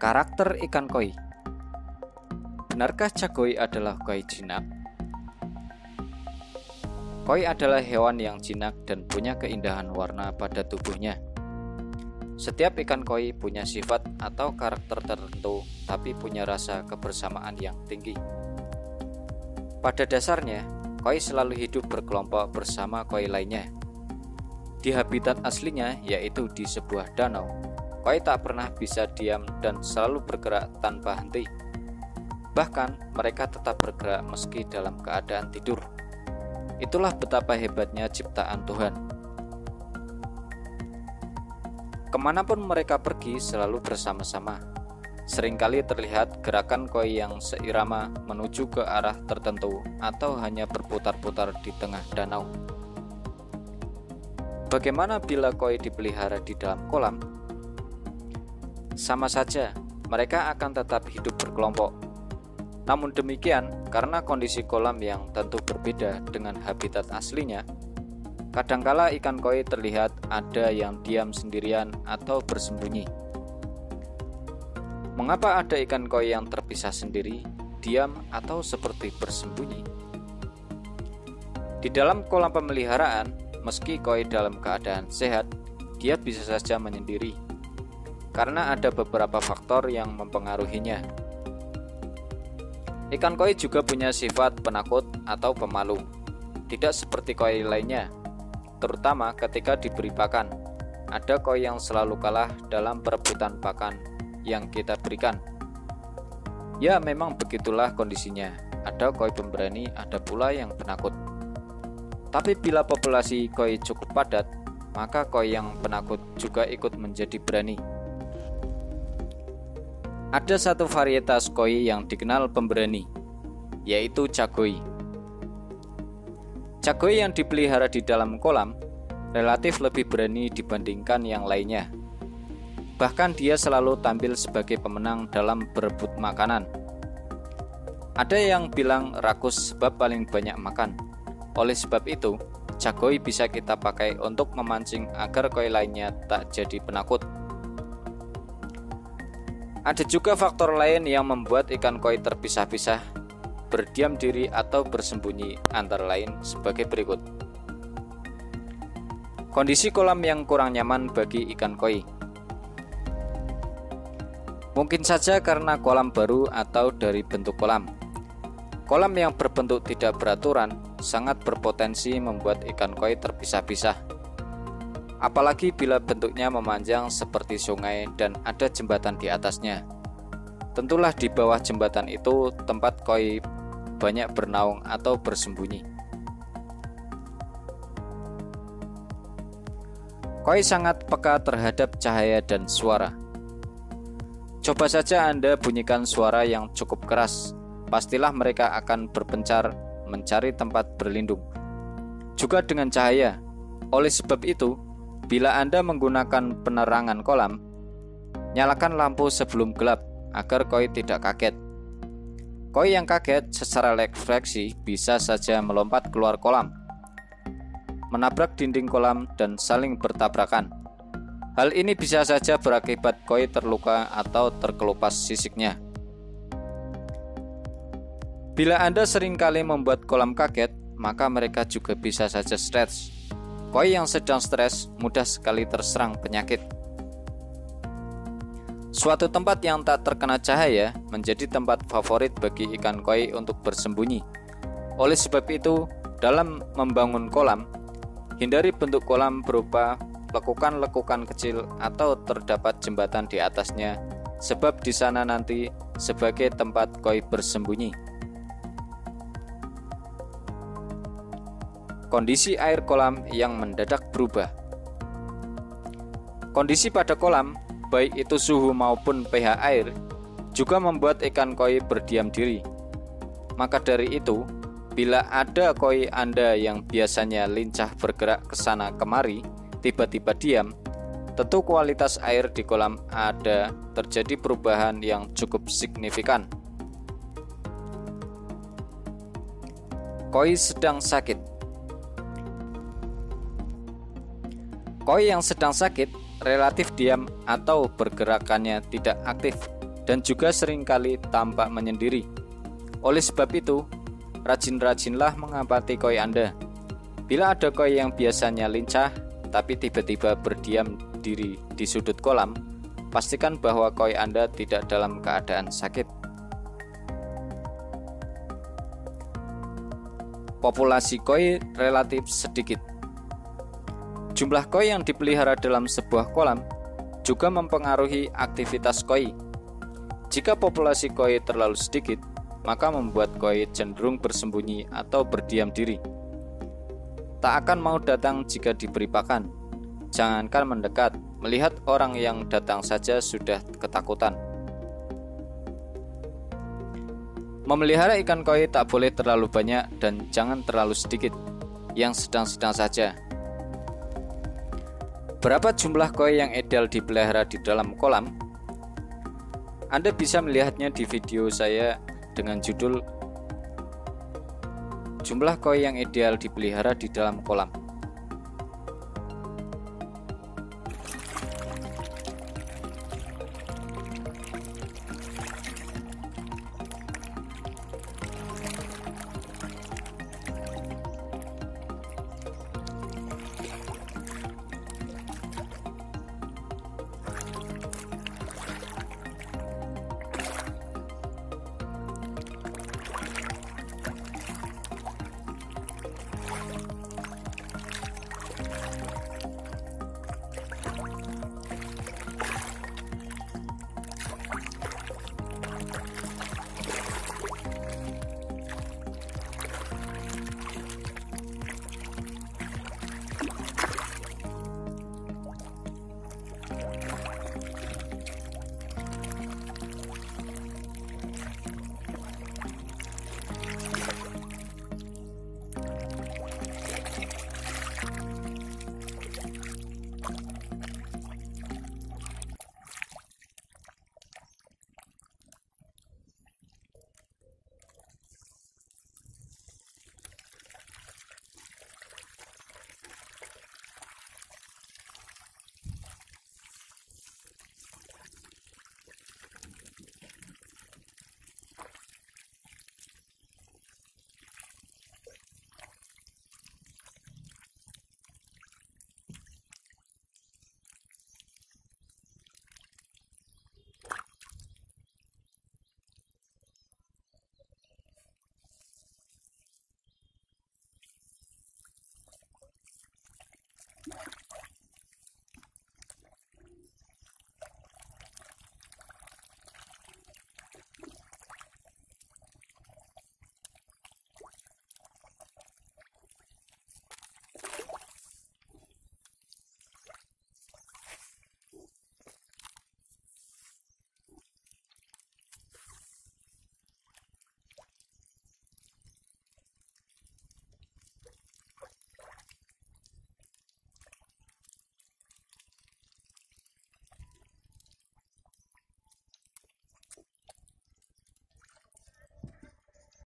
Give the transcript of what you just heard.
Karakter ikan koi. Benarkah cakoi adalah koi jinak? Koi adalah hewan yang jinak dan punya keindahan warna pada tubuhnya. Setiap ikan koi punya sifat atau karakter tertentu, tapi punya rasa kebersamaan yang tinggi. Pada dasarnya, koi selalu hidup berkelompok bersama koi lainnya. Di habitat aslinya, yaitu di sebuah danau, koi tak pernah bisa diam dan selalu bergerak tanpa henti. Bahkan, mereka tetap bergerak meski dalam keadaan tidur. Itulah betapa hebatnya ciptaan Tuhan. Kemanapun mereka pergi selalu bersama-sama. Seringkali terlihat gerakan koi yang seirama menuju ke arah tertentu atau hanya berputar-putar di tengah danau. Bagaimana bila koi dipelihara di dalam kolam? Sama saja, mereka akan tetap hidup berkelompok. Namun demikian, karena kondisi kolam yang tentu berbeda dengan habitat aslinya, kadangkala ikan koi terlihat ada yang diam sendirian atau bersembunyi. Mengapa ada ikan koi yang terpisah sendiri, diam, atau seperti bersembunyi? Di dalam kolam pemeliharaan, meski koi dalam keadaan sehat, dia bisa saja menyendiri, karena ada beberapa faktor yang mempengaruhinya. Ikan koi juga punya sifat penakut atau pemalu, tidak seperti koi lainnya, terutama ketika diberi pakan. Ada koi yang selalu kalah dalam perebutan pakan yang kita berikan. Ya, memang begitulah kondisinya. Ada koi pemberani, ada pula yang penakut. Tapi bila populasi koi cukup padat, maka koi yang penakut juga ikut menjadi berani. Ada satu varietas koi yang dikenal pemberani, yaitu cakoi. Cakoi yang dipelihara di dalam kolam relatif lebih berani dibandingkan yang lainnya. Bahkan dia selalu tampil sebagai pemenang dalam berebut makanan. Ada yang bilang rakus sebab paling banyak makan. Oleh sebab itu, cakoi bisa kita pakai untuk memancing agar koi lainnya tak jadi penakut. Ada juga faktor lain yang membuat ikan koi terpisah-pisah, berdiam diri atau bersembunyi, antara lain sebagai berikut. Kondisi kolam yang kurang nyaman bagi ikan koi. Mungkin saja karena kolam baru atau dari bentuk kolam. Kolam yang berbentuk tidak beraturan sangat berpotensi membuat ikan koi terpisah-pisah. Apalagi bila bentuknya memanjang seperti sungai dan ada jembatan di atasnya. Tentulah di bawah jembatan itu tempat koi banyak bernaung atau bersembunyi. Koi sangat peka terhadap cahaya dan suara. Coba saja Anda bunyikan suara yang cukup keras, pastilah mereka akan berpencar mencari tempat berlindung. Juga dengan cahaya. Oleh sebab itu, bila Anda menggunakan penerangan kolam, nyalakan lampu sebelum gelap agar koi tidak kaget. Koi yang kaget secara refleksi bisa saja melompat keluar kolam, menabrak dinding kolam dan saling bertabrakan. Hal ini bisa saja berakibat koi terluka atau terkelupas sisiknya. Bila Anda seringkali membuat kolam kaget, maka mereka juga bisa saja stres. Koi yang sedang stres mudah sekali terserang penyakit. Suatu tempat yang tak terkena cahaya menjadi tempat favorit bagi ikan koi untuk bersembunyi. Oleh sebab itu, dalam membangun kolam, hindari bentuk kolam berupa lekukan-lekukan kecil atau terdapat jembatan di atasnya, sebab di sana nanti sebagai tempat koi bersembunyi. Kondisi air kolam yang mendadak berubah. Kondisi pada kolam, baik itu suhu maupun pH air, juga membuat ikan koi berdiam diri. Maka dari itu, bila ada koi Anda yang biasanya lincah bergerak ke sana kemari, tiba-tiba diam, tentu kualitas air di kolam ada terjadi perubahan yang cukup signifikan. Koi sedang sakit. Koi yang sedang sakit relatif diam atau pergerakannya tidak aktif. dan juga seringkali tampak menyendiri. Oleh sebab itu, rajin-rajinlah mengamati koi Anda. Bila ada koi yang biasanya lincah tapi tiba-tiba berdiam diri di sudut kolam, pastikan bahwa koi Anda tidak dalam keadaan sakit. Populasi koi relatif sedikit. Jumlah koi yang dipelihara dalam sebuah kolam juga mempengaruhi aktivitas koi. Jika populasi koi terlalu sedikit, maka membuat koi cenderung bersembunyi atau berdiam diri. Tak akan mau datang jika diberi pakan. Jangankan mendekat, melihat orang yang datang saja sudah ketakutan. Memelihara ikan koi tak boleh terlalu banyak dan jangan terlalu sedikit, yang sedang-sedang saja. Berapa jumlah koi yang ideal dipelihara di dalam kolam? Anda bisa melihatnya di video saya dengan judul "Jumlah koi yang ideal dipelihara di dalam kolam".